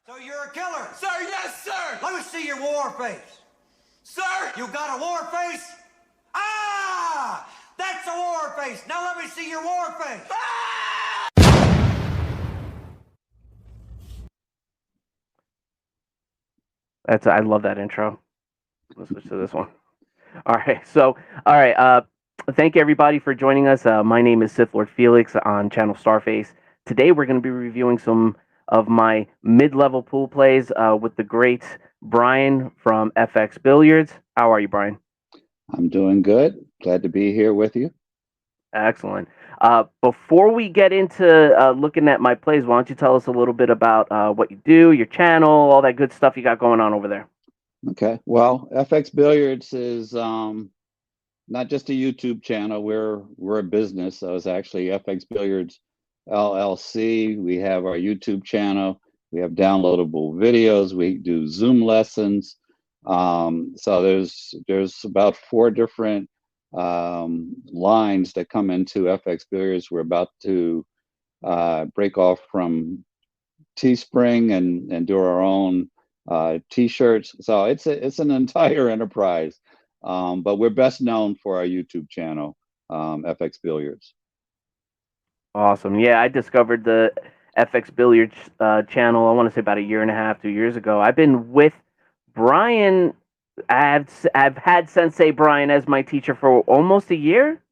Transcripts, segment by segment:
So you're a killer? Sir, yes, sir! Let me see your war face. Sir! You got a war face? Ah! That's a war face. Now let me see your war face. Ah! I love that intro. Let's switch to this one. All right. Thank you everybody for joining us. My name is SithLordFelix on channel Starface. Today we're going to be reviewing some of my mid-level pool plays with the great Brian from FX Billiards. How are you, Brian? I'm doing good. Glad to be here with you. Excellent. Before we get into looking at my plays, why don't you tell us a little bit about what you do, your channel, all that good stuff you got going on over there? Okay. Well, FX Billiards is not just a YouTube channel. We're a business. So it's actually FX Billiards LLC. We have our YouTube channel. We have downloadable videos. We do Zoom lessons. So there's about 4 different lines that come into FX Billiards. We're about to break off from Teespring and do our own t-shirts. So it's an entire enterprise, but we're best known for our YouTube channel, FX Billiards. Awesome. Yeah, I discovered the FX Billiards channel, I want to say about 1.5 years, 2 years ago. I've been with Brian. I've had Sensei Brian as my teacher for almost a year.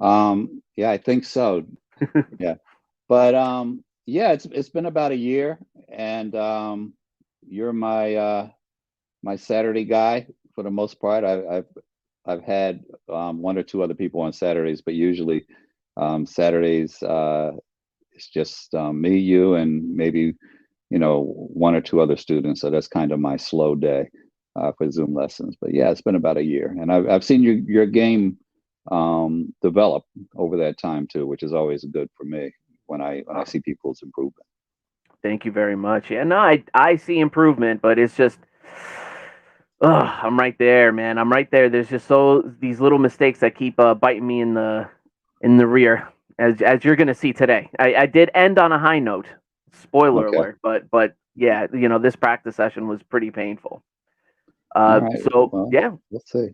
Yeah, I think so. Yeah, but yeah, it's been about a year, and you're my my Saturday guy for the most part. I've had 1 or 2 other people on Saturdays, but usually Saturdays it's just me, you, and maybe 1 or 2 other students. So that's kind of my slow day for Zoom lessons. But yeah, it's been about a year, and I've seen your game develop over that time too, which is always good for me when I see people's improvement. Thank you very much. Yeah, no, I see improvement, but it's just, I'm right there, man. I'm right there. There's just these little mistakes that keep biting me in the rear, as you're gonna see today. I did end on a high note, spoiler alert, but yeah, this practice session was pretty painful. All right. So well, yeah, let's see.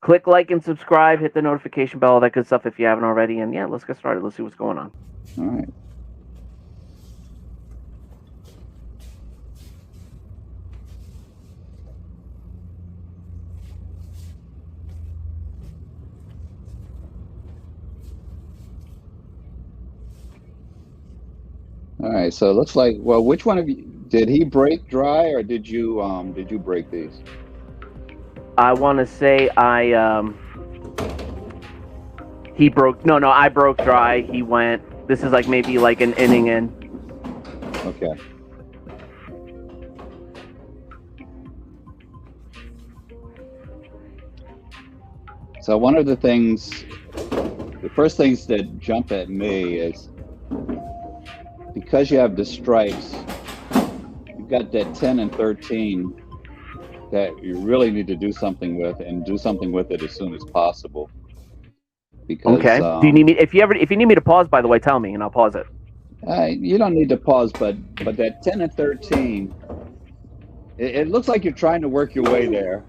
click like and subscribe, hit the notification bell, all that good stuff if you haven't already, and yeah, let's get started. Let's see what's going on. All right. All right, so it looks like, well, which one of you did he break dry, or did you break these? I want to say he broke. No, I broke dry. He went. This is like maybe like an inning in. Okay. So one of the first things that jump at me is, because you have the stripes, you've got that 10 and 13 that you really need to do something with, and do something with it as soon as possible. Because, okay. Do you need me? If you need me to pause, by the way, tell me and I'll pause it. You don't need to pause, but that 10 and 13, it looks like you're trying to work your way there.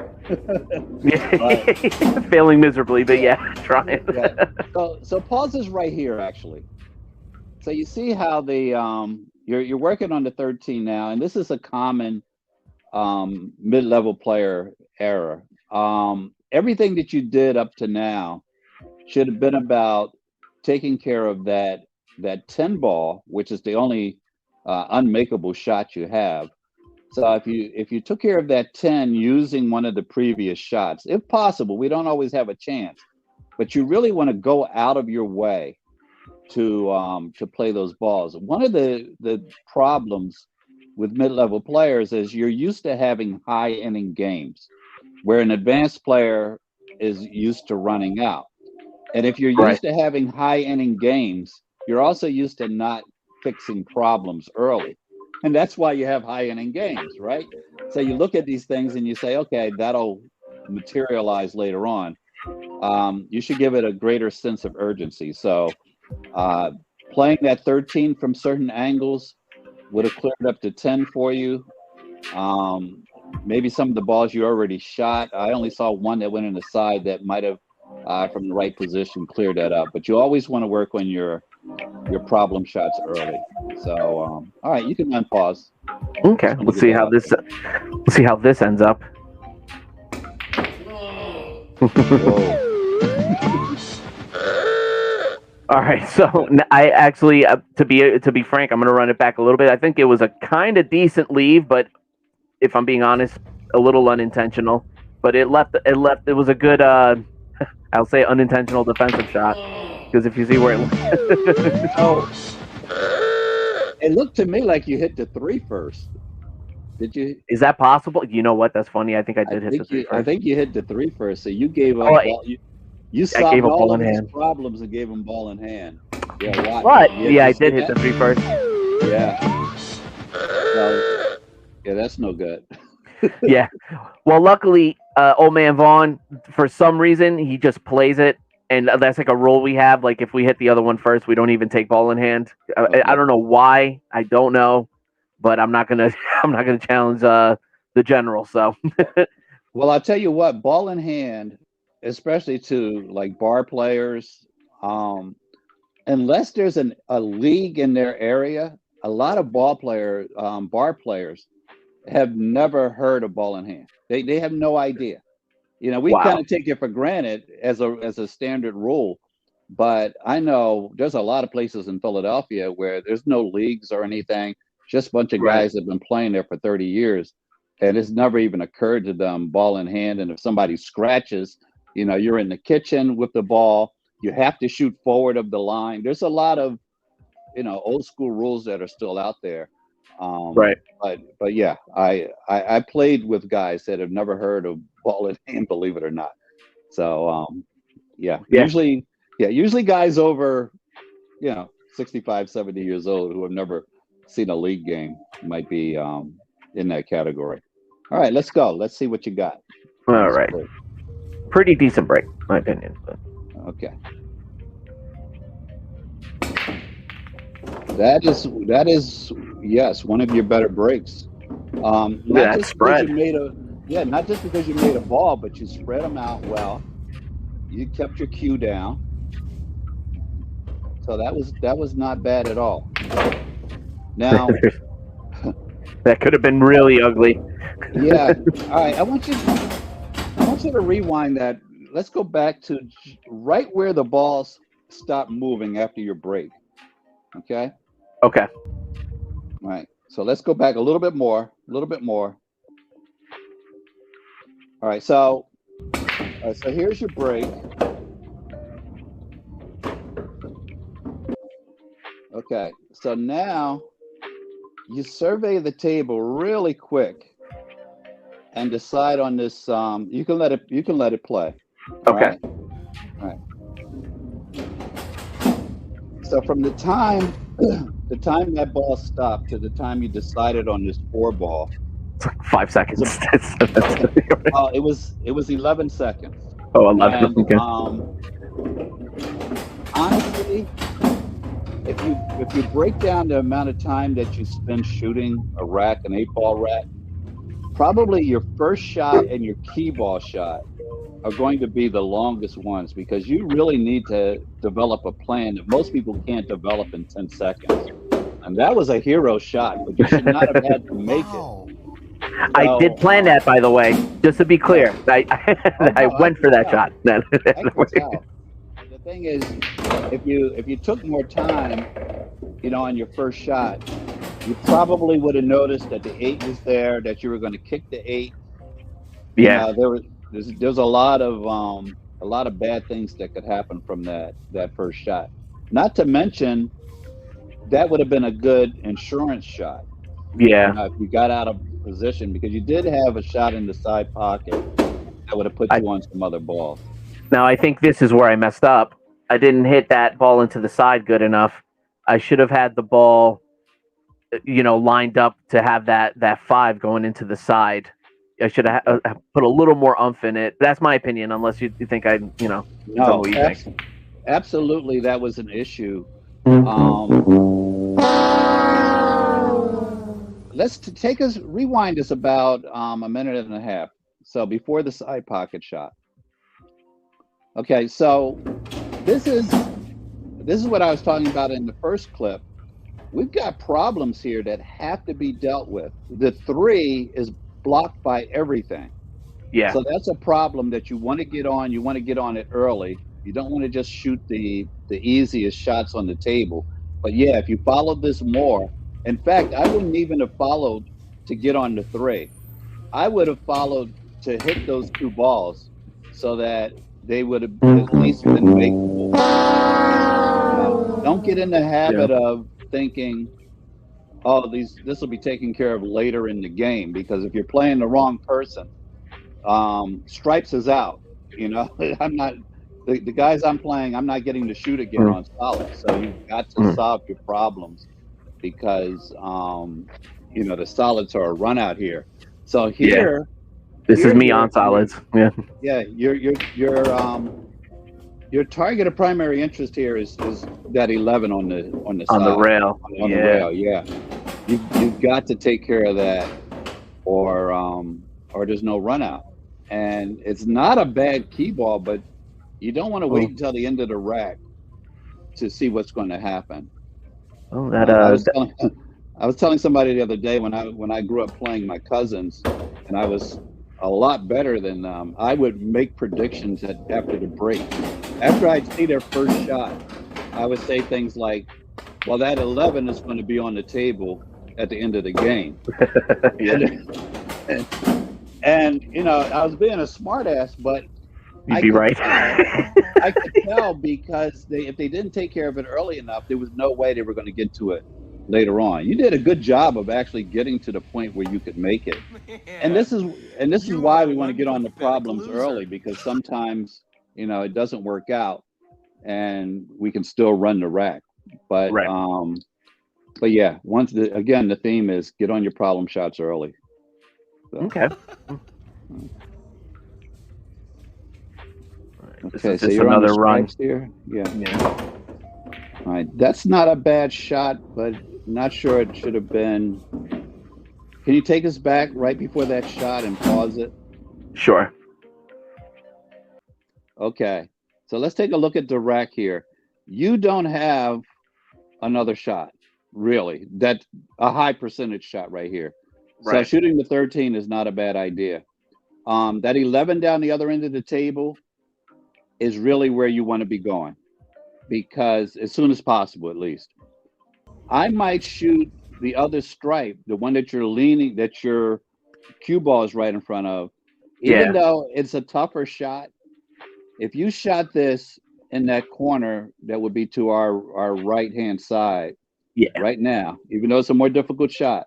Failing miserably, but yeah, trying. Yeah. So pause is right here, actually. So you see how the you're working on the 13 now, and this is a common mid-level player error. Everything that you did up to now should have been about taking care of that 10 ball, which is the only unmakeable shot you have. So if you took care of that 10 using one of the previous shots, if possible, we don't always have a chance, but you really want to go out of your way to play those balls. One of the problems with mid-level players is you're used to having high inning games, where an advanced player is used to running out. And if you're used to having high inning games, you're also used to not fixing problems early. And that's why you have high inning games, right? So you look at these things and you say, okay, that'll materialize later on. You should give it a greater sense of urgency. So playing that 13 from certain angles would have cleared up to 10 for you. Maybe some of the balls you already shot. I only saw one that went in the side that might have, from the right position, cleared that up. But you always want to work on your problem shots early. So, all right, you can unpause. Okay, let's see how this. Let's see how this ends up. All right, so I actually, to be frank, I'm going to run it back a little bit. I think it was a kind of decent leave, but if I'm being honest, a little unintentional. But it was a good, I'll say, unintentional defensive shot. Because if you see where it, oh, it looked to me like you hit the 3 first. Did you? Is that possible? You know what? That's funny. I think I did hit the 3 first. I think you hit the 3 first. So you gave up. You I gave solved up all ball of in his hand. problems and gave him ball in hand. Yeah, But I did hit the 3 first. Yeah. Well, yeah, that's no good. Yeah. Well, luckily, old man Vaughn, for some reason, he just plays it, and that's like a rule we have. Like if we hit the other one first, we don't even take ball in hand. Okay. I don't know why. I don't know, but I'm not gonna challenge the general. So. Well, I'll tell you what, ball in hand, especially to like bar players, unless there's a league in their area, a lot of bar players have never heard of ball in hand. They have no idea. You know, we kind of take it for granted as a standard rule, but I know there's a lot of places in Philadelphia where there's no leagues or anything, just a bunch of guys that have been playing there for 30 years, and it's never even occurred to them ball in hand. And if somebody scratches, you know, you're in the kitchen with the ball, you have to shoot forward of the line. There's a lot of, you know, old school rules that are still out there. Right. But yeah, I played with guys that have never heard of ball in hand, believe it or not. So usually guys over, you know, 65, 70 years old who have never seen a league game might be in that category. All right, let's go. Let's see what you got. All right. Pretty decent break, my opinion. But. Okay. That is yes, one of your better breaks. Not just spread. Not just because you made a ball, but you spread them out well. You kept your cue down. So that was not bad at all. Now that could have been really ugly. Yeah. All right. I want you to rewind that. Let's go back to right where the balls stop moving after your break. Okay. Okay. All right. So let's go back a little bit more. All right. So here's your break. Okay. So now you survey the table really quick and decide on this. You can let it play. Okay. All right. So from the time that ball stopped to the time you decided on this 4 ball, it's like 5 seconds. it was 11 seconds. Oh, 11. And, okay. Honestly, if you break down the amount of time that you spend shooting a rack, an 8-ball rack, probably your first shot and your key ball shot are going to be the longest ones, because you really need to develop a plan that most people can't develop in 10 seconds. And that was a hero shot, but you should not have had to make it. I did plan that, by the way, just to be clear. I went for that shot. I can tell. The thing is, if you took more time, you know, on your first shot, you probably would have noticed that the 8 was there, that you were going to kick the 8. Yeah. There's a lot of bad things that could happen from that first shot. Not to mention, that would have been a good insurance shot. Yeah. You know, if you got out of position, because you did have a shot in the side pocket that would have put you on some other balls. Now, I think this is where I messed up. I didn't hit that ball into the side good enough. I should have had the ball, you know, lined up to have that 5 going into the side. I should have put a little more umph in it. That's my opinion, unless you think I, you know. No, what you think. Absolutely, that was an issue. rewind us about a minute and a half. So before the side pocket shot. Okay, so this is what I was talking about in the first clip. We've got problems here that have to be dealt with. The 3 is blocked by everything. Yeah. So that's a problem that you want to get on. You want to get on it early. You don't want to just shoot the easiest shots on the table. But yeah, if you followed this more, in fact, I wouldn't even have followed to get on the 3. I would have followed to hit those 2 balls so that they would have at least been makeable. Don't get in the habit of thinking, oh, this will be taken care of later in the game, because if you're playing the wrong person, stripes is out. I'm not the guys I'm playing. I'm not getting to shoot again on solid. So you've got to solve your problems, because the solids are a run out here. So here, this is me on solids. Yeah, your target of primary interest here is that 11 on the rail. On the rail, yeah. You've got to take care of that, or there's no run out. And it's not a bad key ball, but you don't want to wait until the end of the rack to see what's going to happen. Oh, I was telling somebody the other day, when I grew up playing my cousins, and I was a lot better than them, I would make predictions after the break. After I'd see their first shot, I would say things like, well, that 11 is going to be on the table at the end of the game. And I was being a smart ass, but you'd be right. I could tell, because if they didn't take care of it early enough, there was no way they were going to get to it later on. You did a good job of actually getting to the point where you could make it. And this is why we want to get on the problems early, because sometimes it doesn't work out and we can still run the rack. But but yeah, again, the theme is get on your problem shots early. So. Okay. Okay, so you're another run here. Yeah. All right, that's not a bad shot, but not sure it should have been. Can you take us back right before that shot and pause it? Sure. Okay, so let's take a look at the rack here. You don't have another shot, really. That's a high percentage shot right here. Right. So shooting the 13 is not a bad idea. That 11 down the other end of the table is really where you want to be going, because as soon as possible, at least. I might shoot the other stripe, the one that you're leaning, that your cue ball is right in front of, even though it's a tougher shot. If you shot this in that corner, that would be to our right-hand side right now, even though it's a more difficult shot,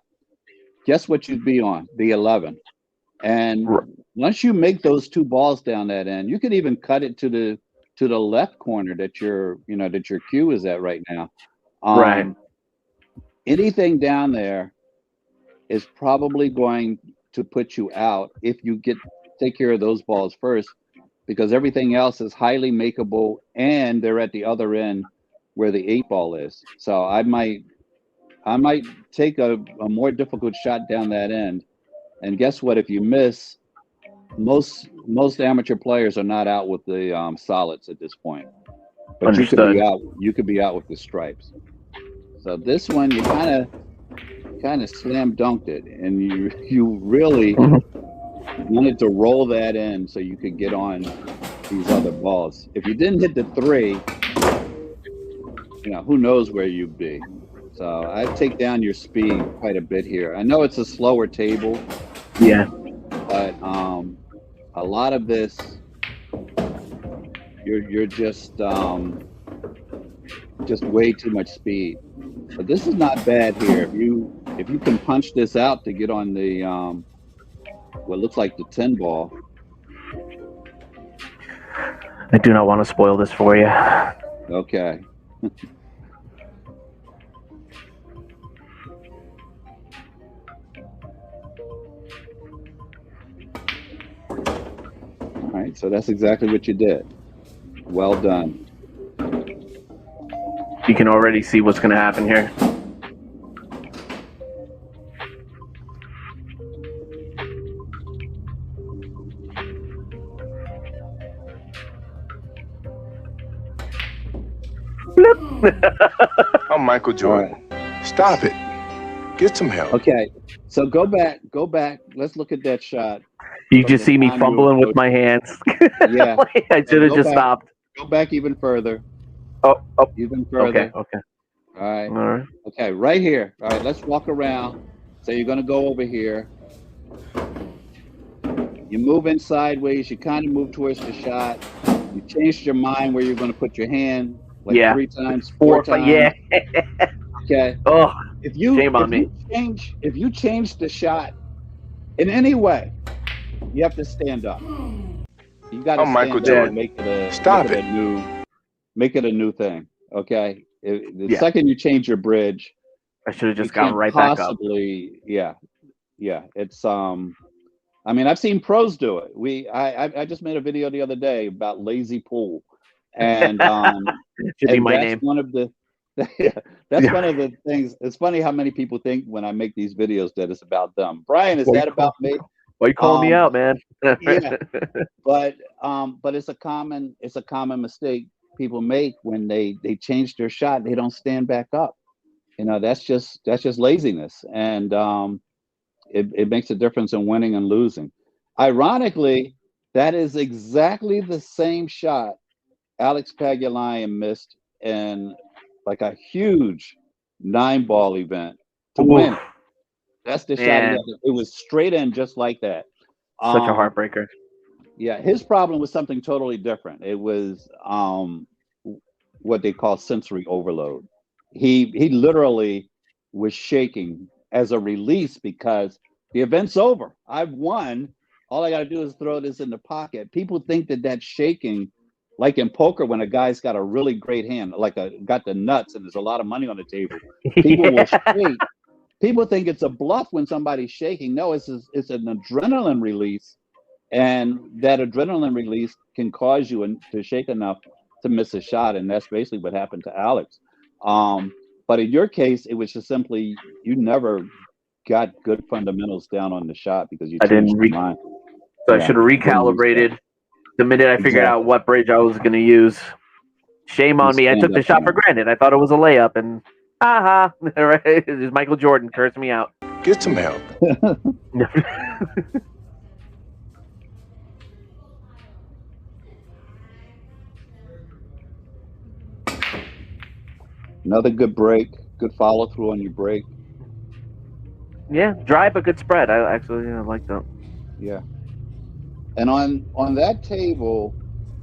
guess what you'd be on? The 11. And once you make those 2 balls down that end, you could even cut it to the left corner that your cue is at right now. Anything down there is probably going to put you out if you take care of those balls first, because everything else is highly makeable and they're at the other end where the 8 ball is. So I might take a more difficult shot down that end. And guess what? If you miss, most amateur players are not out with the solids at this point. But Understood. You could be out with the stripes. So this one, you kind of slam dunked it, and you really wanted to roll that in so you could get on these other balls. If you didn't hit the 3, who knows where you'd be. So I'd take down your speed quite a bit here. I know it's a slower table. Yeah. But a lot of this, you're just way too much speed. But this is not bad here. If you can punch this out to get on the what looks like the 10 ball. I do not want to spoil this for you. Okay. All right, so that's exactly what you did. Well done. You can already see what's going to happen here. I'm Michael Jordan. Stop it. Get some help. Okay, so go back. Let's look at that shot. You From just the see me time you fumbling with approached my it. hands. Yeah. I should have Go just back. stopped. Go back even further. Oh, Even further. okay. All right. All right. Okay, right here. All right, let's walk around. So you're going to go over here. You move in sideways. You kind of move towards the shot. You changed your mind where you're going to put your hand like Yeah. 3 times, 4 times. Yeah. Okay. Oh, If you shame on me. if you change the shot in any way, you have to stand up. You got to I'm Michael stand up Jordan. and make it a Stop make it a new thing. Okay. The Yeah. second you change your bridge, I should have you just gotten can't right back up. possibly. Yeah. It's I mean, I've seen pros do it. I just made a video the other day about lazy pool, and Should be and my that's name. one of the that's one of the things. It's funny how many people think when I make these videos that it's about them. Brian, is that about me? Why are you calling me out, man? Yeah. But it's a common mistake people make when they change their shot. They don't stand back up. You know, that's just laziness, and it makes a difference in winning and losing. Ironically, that is exactly the same shot Alex Pagulayan missed in like a huge 9-ball event to win. That's the shot. Man. It was straight in just like that. Such a heartbreaker. Yeah, his problem was something totally different. It was what they call sensory overload. He literally was shaking as a release because the event's over. I've won. All I got to do is throw this in the pocket. People think that that's shaking, like in poker when a guy's got a really great hand, got the nuts and there's a lot of money on the table. People will shake. People think it's a bluff when somebody's shaking. No, it's an adrenaline release, and that adrenaline release can cause you to shake enough to miss a shot, and that's basically what happened to Alex. But in your case, it was just simply you never got good fundamentals down on the shot because you changed your mind. So I should have recalibrated the minute I figured out what bridge I was going to use. Shame on me. I took the shot for granted. I thought it was a layup, and right? It was Michael Jordan cursed me out. Get some help. Another good break, good follow through on your break. Yeah, dry but good spread. I actually like that. Yeah. And on that table,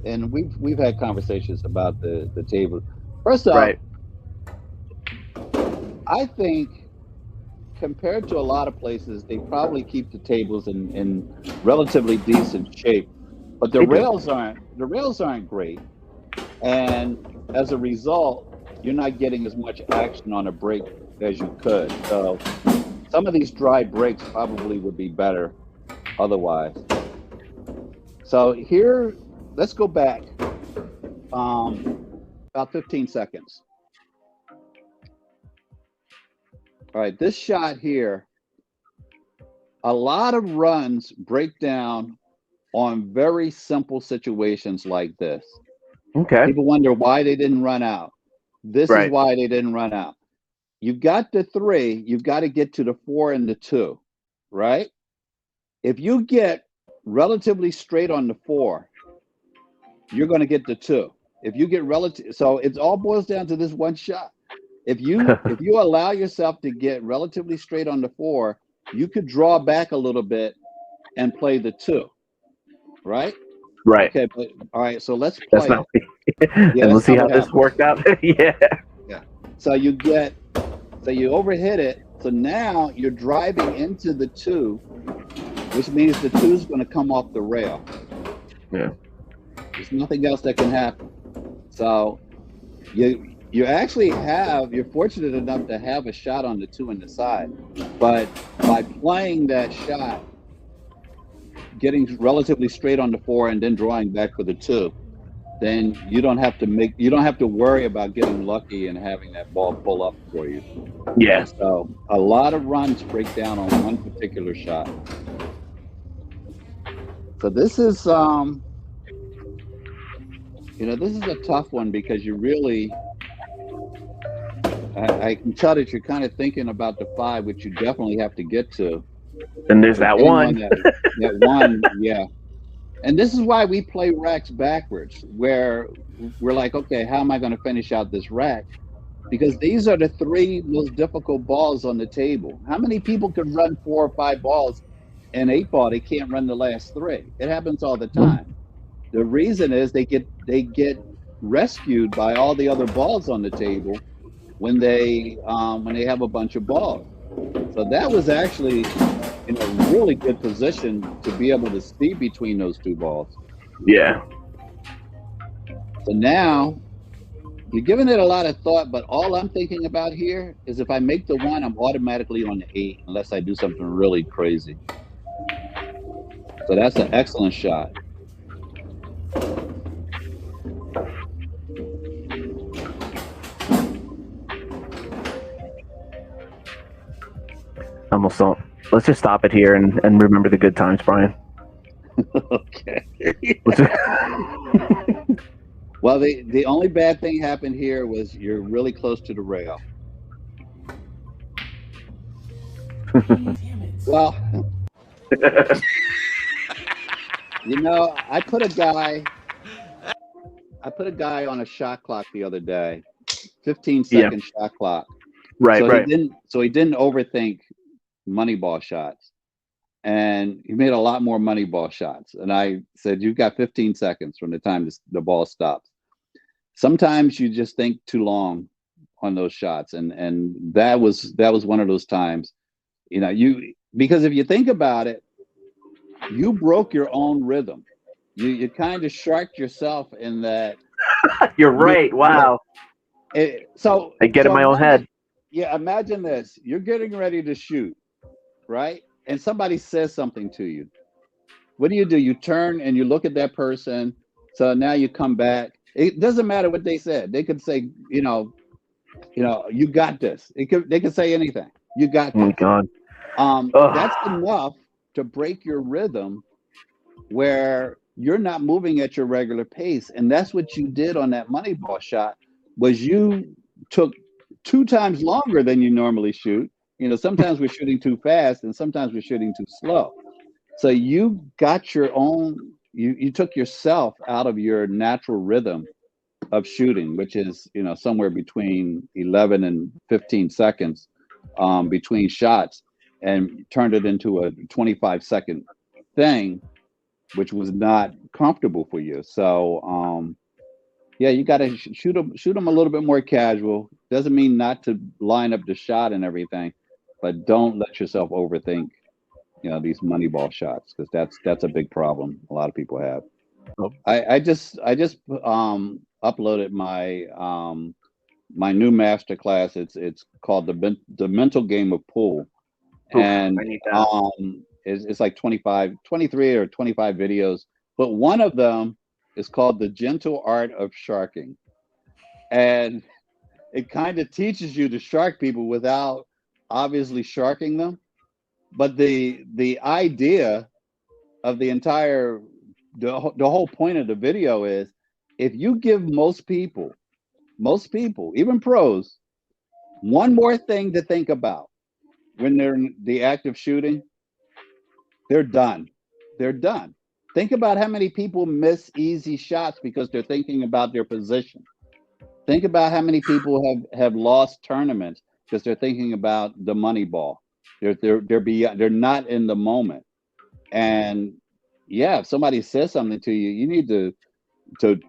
and we've had conversations about the table. First off, I think compared to a lot of places, they probably keep the tables in relatively decent shape, but the rails aren't great, and as a result, you're not getting as much action on a break as you could. So some of these dry breaks probably would be better otherwise. So here, let's go back about 15 seconds. All right, this shot here, a lot of runs break down on very simple situations like this. Okay. People wonder why they didn't run out. This is why they didn't run out. You've got the 3, you've got to get to the 4 and the 2, right? If you get relatively straight on the 4, you're going to get the 2. If you get so it all boils down to this one shot. If you allow yourself to get relatively straight on the 4, you could draw back a little bit and play the 2, right? Right. Okay, but all right, so let's play it. And let's see how this worked out. Yeah. So you overhit it. So now you're driving into the 2, which means the 2 is going to come off the rail. Yeah. There's nothing else that can happen. So you're fortunate enough to have a shot on the 2 in the side, but by playing that shot, getting relatively straight on the 4 and then drawing back for the 2, then you don't have to worry about getting lucky and having that ball pull up for you. Yeah. So a lot of runs break down on one particular shot. So this is this is a tough one because you really I can tell that you're kind of thinking about the 5, which you definitely have to get to. And there's But that getting one. on that one, yeah. And this is why we play racks backwards, where we're like, okay, how am I going to finish out this rack? Because these are the 3 most difficult balls on the table. How many people can run 4 or 5 balls in 8-ball? They can't run the last 3. It happens all the time. The reason is they get rescued by all the other balls on the table when they have a bunch of balls. So that was actually in a really good position to be able to see between those 2 balls. Yeah. So now you're giving it a lot of thought, but all I'm thinking about here is if I make the 1, I'm automatically on the 8 unless I do something really crazy. So that's an excellent shot. Almost don't. Let's just stop it here and remember the good times, Brian. Okay. Well, the only bad thing happened here was you're really close to the rail. Well, I put a guy on a shot clock the other day, 15-second shot clock. Right, so right. He didn't overthink money ball shots, and he made a lot more money ball shots. And I said, you've got 15 seconds from the time the ball stops. Sometimes you just think too long on those shots, and that was one of those times. Because if you think about it, you broke your own rhythm. You kind of sharked yourself in that. You're right. Wow. I get in my own head. Yeah, imagine this. You're getting ready to shoot, right? And somebody says something to you. What do? You turn and you look at that person. So now you come back. It doesn't matter what they said. They could say, you got this. They could say anything. You got this. Oh my God. That's enough to break your rhythm where you're not moving at your regular pace. And that's what you did on that money ball shot, was you took 2 times longer than you normally shoot. Sometimes we're shooting too fast and sometimes we're shooting too slow. So you got your own, you took yourself out of your natural rhythm of shooting, which is, somewhere between 11 and 15 seconds between shots, and turned it into a 25-second thing, which was not comfortable for you. So, yeah, you got to shoot them a little bit more casual. Doesn't mean not to line up the shot and everything, but don't let yourself overthink, these money ball shots, because that's a big problem a lot of people have. I just uploaded my new master class. It's called the mental game of pool. And it's like 23 or 25 videos, but one of them is called The Gentle Art of Sharking. And it kind of teaches you to shark people without obviously sharking them. But the idea of the whole point of the video is, if you give most people, even pros, one more thing to think about when they're in the act of shooting, they're done. They're done. Think about how many people miss easy shots because they're thinking about their position. Think about how many people have lost tournaments because they're thinking about the money ball. They're not in the moment. And yeah, if somebody says something to you, you need to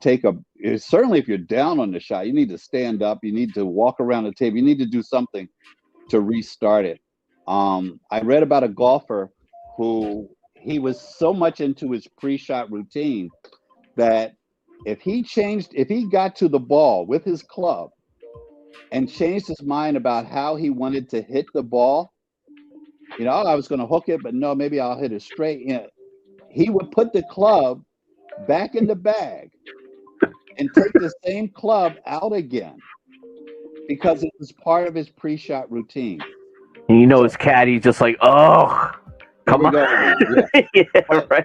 take certainly if you're down on the shot, you need to stand up. You need to walk around the table. You need to do something to restart it. I read about a golfer who he was so much into his pre-shot routine that if he got to the ball with his club and changed his mind about how he wanted to hit the ball, I was going to hook it, but no, maybe I'll hit it straight. He would put the club back in the bag and take the same club out again because it was part of his pre-shot routine. And his caddy's just like, oh, come on. Yeah. Yeah, right.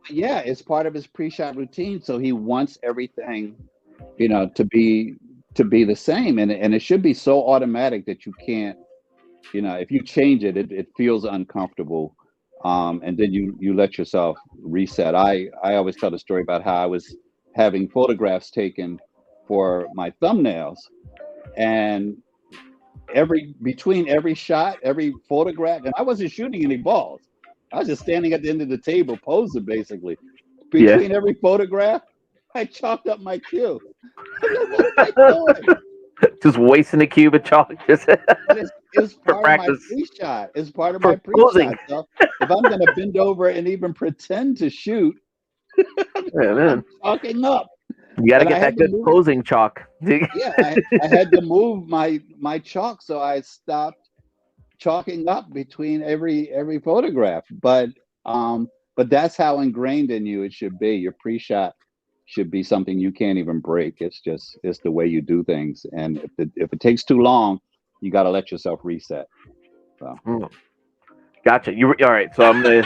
Yeah, it's part of his pre-shot routine. So he wants everything, to be to be the same, and it should be so automatic that you can't, if you change it, it feels uncomfortable, and then you let yourself reset. I always tell the story about how I was having photographs taken for my thumbnails, and between every shot, every photograph, and I wasn't shooting any balls. I was just standing at the end of the table posing, basically. Between every photograph, I chalked up my cue. I'm like, what am I doing? Just wasting a cube of chalk. Just It's for part practice. of my pre-shot. It's part of For my pre-shot. posing. So if I'm going to bend over and even pretend to shoot, Yeah, man. I'm chalking up. You got to And I get that had to good move- posing chalk. Yeah, I had to move my chalk, so I stopped chalking up between every photograph. But that's how ingrained in you it should be. Your pre-shot should be something you can't even break. It's the way you do things. And if it takes too long, you got to let yourself reset. So. Gotcha. All right. So I'm gonna.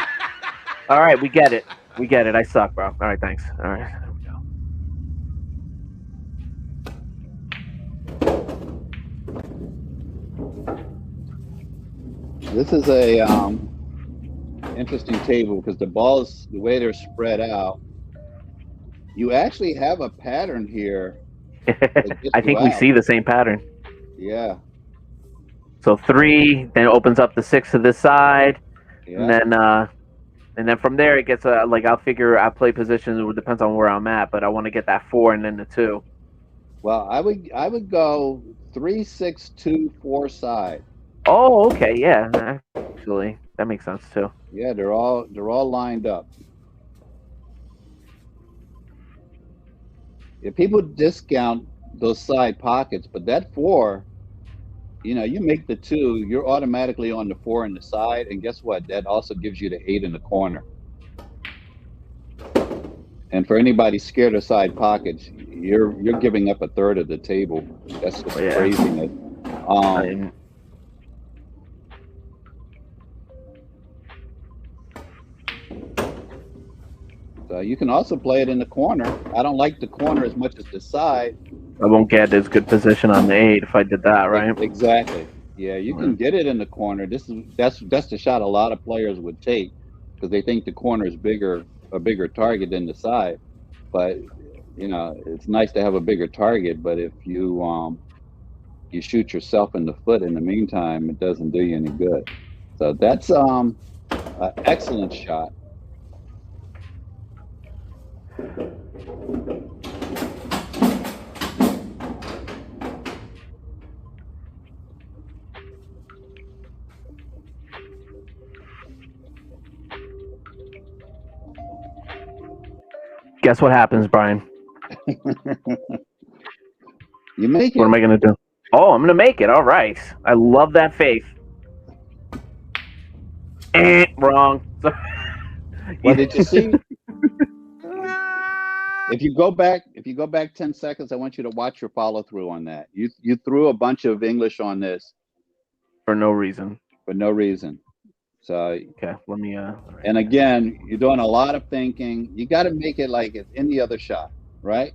All right, we get it. We get it. I suck, bro. All right, thanks. All right. There we go. This is a interesting table because the balls, the way they're spread out, you actually have a pattern here. I think we see the same pattern. Yeah. So 3, then it opens up the 6 to this side, Yeah. and then from there it gets like I'll play positions. It depends on where I'm at, but I want to get that 4 and then the 2. Well, I would go 3, 6, 2, 4 side. Oh, okay, yeah. Actually, that makes sense too. Yeah, they're all lined up. Yeah, people discount those side pockets, but that 4, you make the 2, you're automatically on the 4 in the side, and guess what? That also gives you the 8 in the corner. And for anybody scared of side pockets, you're giving up a third of the table. That's just craziness. So you can also play it in the corner. I don't like the corner as much as the side. I won't get as good position on the 8 if I did that, right? Exactly. Yeah, you can get it in the corner. That's the shot a lot of players would take because they think the corner is a bigger target than the side. But it's nice to have a bigger target. But if you shoot yourself in the foot in the meantime, it doesn't do you any good. So that's an excellent shot. Guess what happens, Brian? You make it. What am I going to do? Oh, I'm going to make it. All right. I love that faith. Wrong. Well, did you see? If you go back 10 seconds, I want you to watch your follow through on that. You threw a bunch of English on this for no reason. So okay, let me. And again, you're doing a lot of thinking. You got to make it like it's any other shot, right?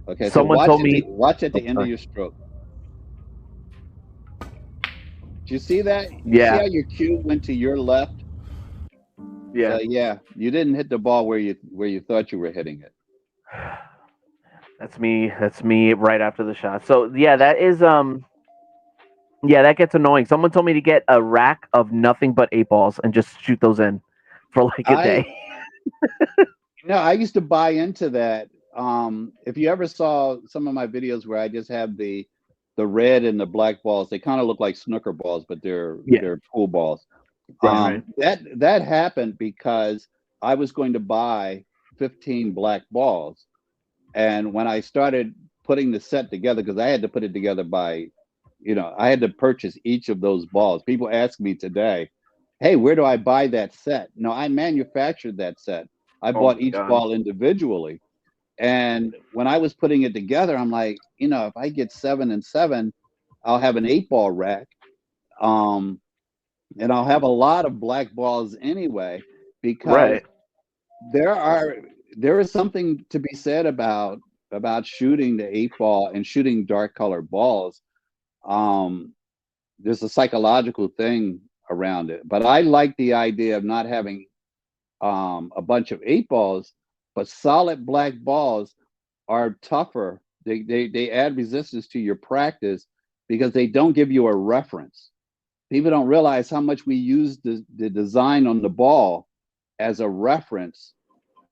Okay. Someone told me. Watch at the end of your stroke. Do you see that? Yeah. See how your cue went to your left? Yeah. Yeah. You didn't hit the ball where you thought you were hitting it. That's me right after the shot. So yeah, that is yeah, that gets annoying. Someone told me to get a rack of nothing but 8 balls and just shoot those in for like a day. I used to buy into that. If you ever saw some of my videos where I just have the red and the black balls, they kind of look like snooker balls, but they're pool balls. Right. That happened because I was going to buy 15 black balls. And when I started putting the set together, because I had to put it together by, I had to purchase each of those balls. People ask me today, hey, where do I buy that set? No, I manufactured that set. I bought each ball individually. And when I was putting it together, I'm like, if I get 7 and 7, I'll have an 8-ball rack. And I'll have a lot of black balls anyway, because there is something to be said about shooting the 8-ball and shooting dark colored balls. There's a psychological thing around it, but I like the idea of not having a bunch of 8-balls, but solid black balls are tougher. They add resistance to your practice because they don't give you a reference. People don't realize how much we use the design on the ball as a reference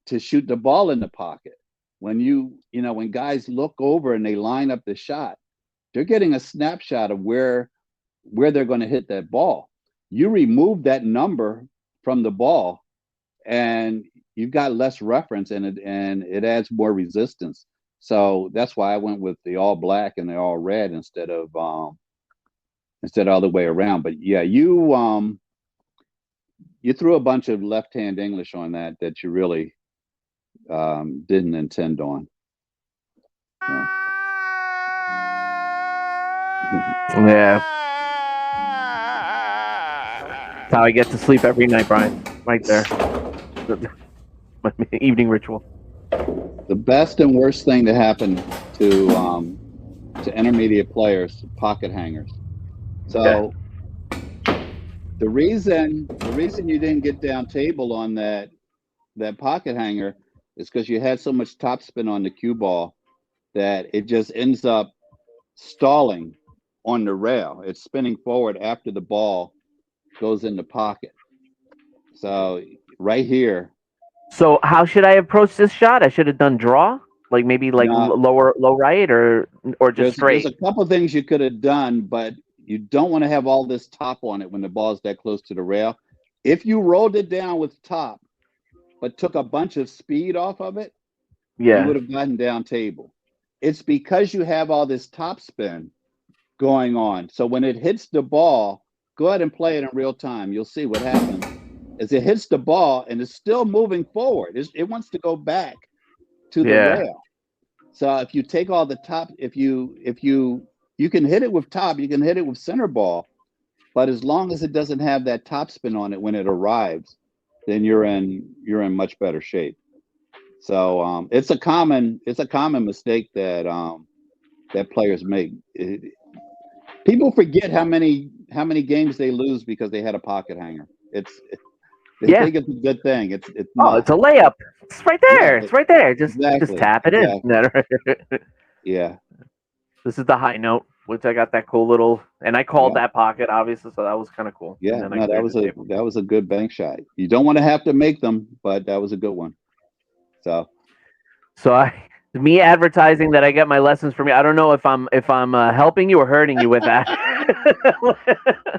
to shoot the ball in the pocket. When when guys look over and they line up the shot, they're getting a snapshot of where they're going to hit that ball. You remove that number from the ball and you've got less reference in it, and it adds more resistance. So that's why I went with the all black and the all red instead of all the way around. But yeah, you threw a bunch of left-hand English on that you really didn't intend on. So. Yeah. That's how I get to sleep every night, Brian. Right there. My evening ritual. The best and worst thing to happen to intermediate players, pocket hangers. So the reason you didn't get down table on that pocket hanger is because you had so much topspin on the cue ball that it just ends up stalling on the rail. It's spinning forward after the ball goes in the pocket. So right here. So how should I approach this shot? I should have done draw, like maybe low right or just straight. There's a couple things you could have done, but you don't want to have all this top on it when the ball's that close to the rail. If you rolled it down with top, but took a bunch of speed off of it, you would have gotten down table. It's because you have all this top spin going on. So when it hits the ball, go ahead and play it in real time. You'll see what happens. As it hits the ball and it's still moving forward, it wants to go back to the rail. So if you take all the top, if you can hit it with top, you can hit it with center ball, but as long as it doesn't have that top spin on it when it arrives, then you're in much better shape. So it's a common mistake that players make. People forget how many games they lose because they had a pocket hanger. They think it's a good thing. It's not. It's a layup. It's right there. It's right there. Just tap it in. Yeah. This is the high note, which I got that cool little, and I called that pocket obviously, so that was kind of cool. Yeah, that was a good bank shot. You don't want to have to make them, but that was a good one. So me advertising that I get my lessons from you. I don't know if I'm helping you or hurting you with that.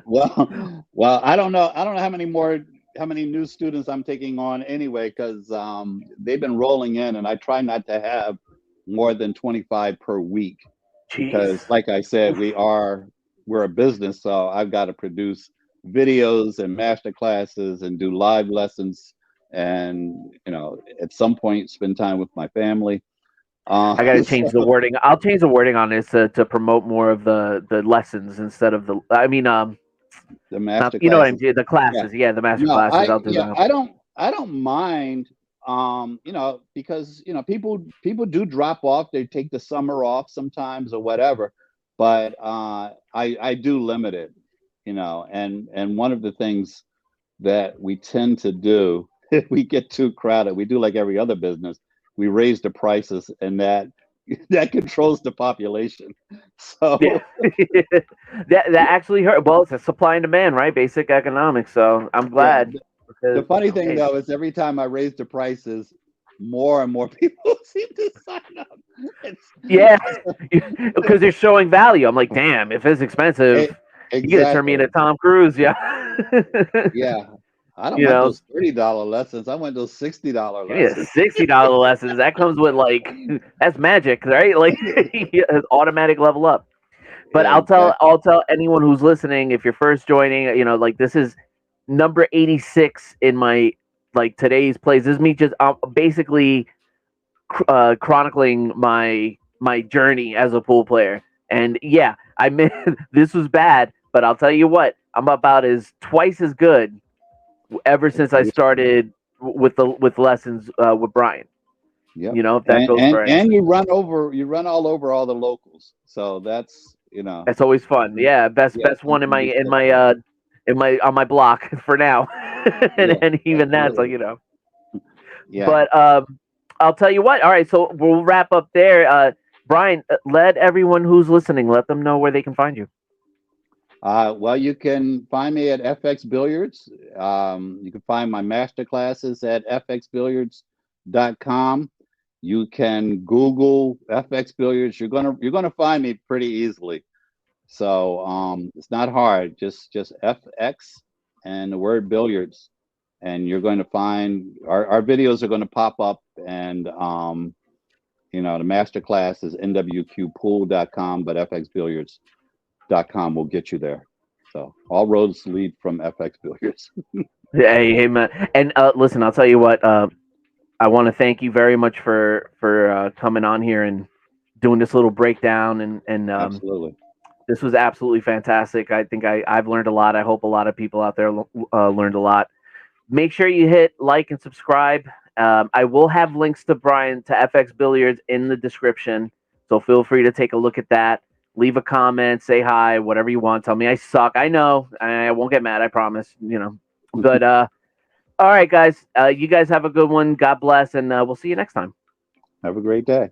well, I don't know how many new students I'm taking on anyway, because they've been rolling in, and I try not to have more than 25 per week. Jeez. Because like I said, we're a business, so I've got to produce videos and master classes and do live lessons, and at some point spend time with my family. I got to change the wording. I'll change the wording on this to promote more of the lessons instead of the master classes. You know what I mean? The classes, the master classes. I'll do that. I don't mind, because people do drop off. They take the summer off sometimes or whatever, but I do limit it, and one of the things that we tend to do if we get too crowded, we do like every other business. We raise the prices, and that controls the population. So that actually hurt. Well, it's a supply and demand, right? Basic economics. So I'm glad. The funny thing though is every time I raise the prices, more and more people seem to sign up. Because they're showing value. I'm like, damn, if it's expensive, you gotta turn me into Tom Cruise. Yeah. I don't want those $30 lessons. I want those $60 lessons. $60 lessons. That comes with that's magic, right? Like automatic level up. But I'll tell anyone who's listening, if you're first joining, this is number 86 in my today's plays. This is me just basically chronicling my journey as a pool player. And I mean, this was bad, but I'll tell you what, I'm about twice as good ever since I started with lessons with Brian. Yep. You know, if that goes for And you run all over all the locals. So that's, that's always fun. Yeah, best one in my on my block for now. yeah, and even that's like, absolutely. Yeah. But I'll tell you what. All right, so we'll wrap up there. Brian, let everyone who's listening, let them know where they can find you. Well, you can find me at FX Billiards. You can find my master classes at fxbilliards.com. You can Google FX Billiards. You're gonna find me pretty easily. So it's not hard. Just FX and the word billiards, and you're going to find our videos are going to pop up. And the master class is nwqpool.com, but fxbilliards.com will get you there. So all roads lead from FX Billiards. Hey, man. And listen, I'll tell you what. I want to thank you very much for coming on here and doing this little breakdown. And Absolutely. this was absolutely fantastic. I think I've learned a lot. I hope a lot of people out there learned a lot. Make sure you hit like and subscribe. I will have links to Brian to FX Billiards in the description, so feel free to take a look at that. Leave a comment, say hi, whatever you want. Tell me I suck. I know. I won't get mad. I promise. But all right, guys. You guys have a good one. God bless, and we'll see you next time. Have a great day.